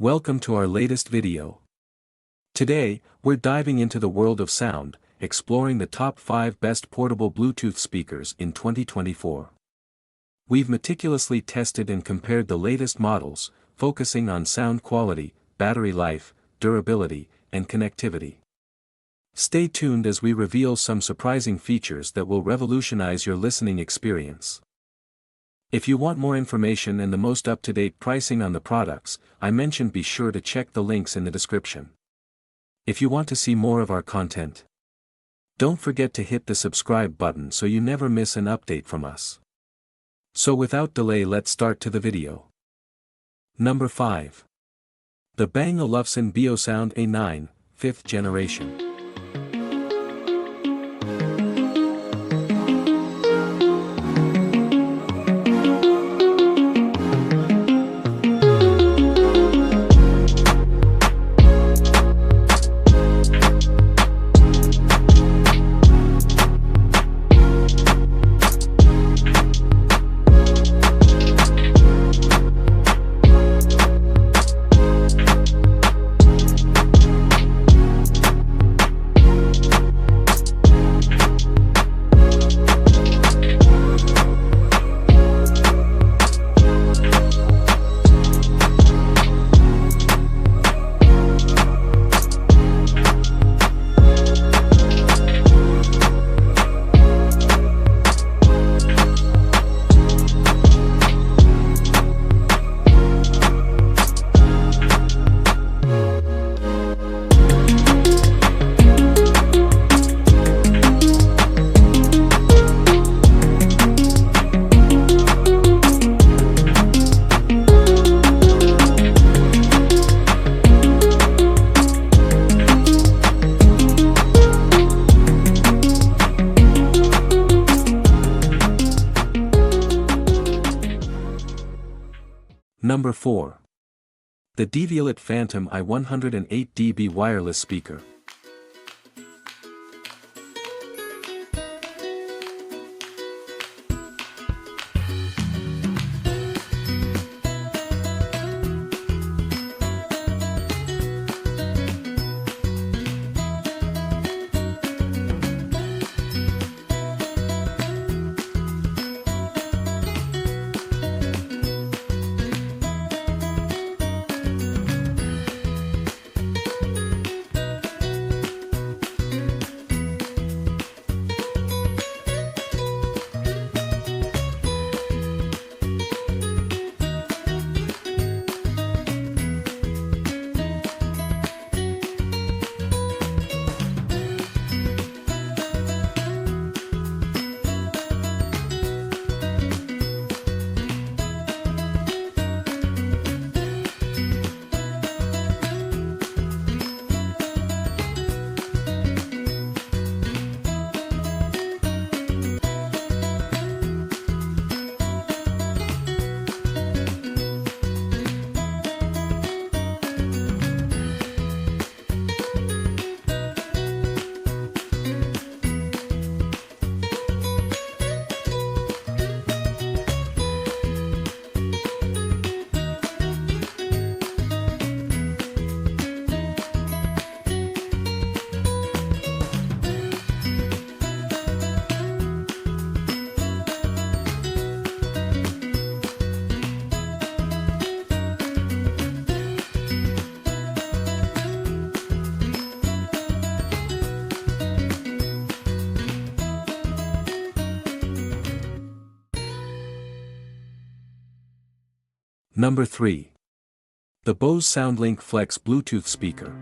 Welcome to our latest video. Today, we're diving into the world of sound, exploring the top 5 best portable Bluetooth speakers in 2024. We've meticulously tested and compared the latest models, focusing on sound quality, battery life, durability, and connectivity. Stay tuned as we reveal some surprising features that will revolutionize your listening experience. If you want more information and the most up-to-date pricing on the products I mentioned, be sure to check the links in the description. If you want to see more of our content, don't forget to hit the subscribe button so you never miss an update from us. So without delay, let's start to the video. Number 5. The Bang Olufsen Biosound A9, 5th generation. Number 4. The Devialet Phantom i108dB wireless speaker. Number 3. The Bose SoundLink Flex Bluetooth speaker.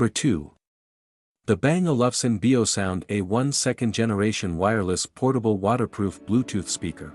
Number 2. The Bang Olufsen BioSound A1 second generation wireless portable waterproof Bluetooth speaker.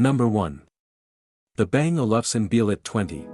Number 1. The Bang Olufsen Devialet 20.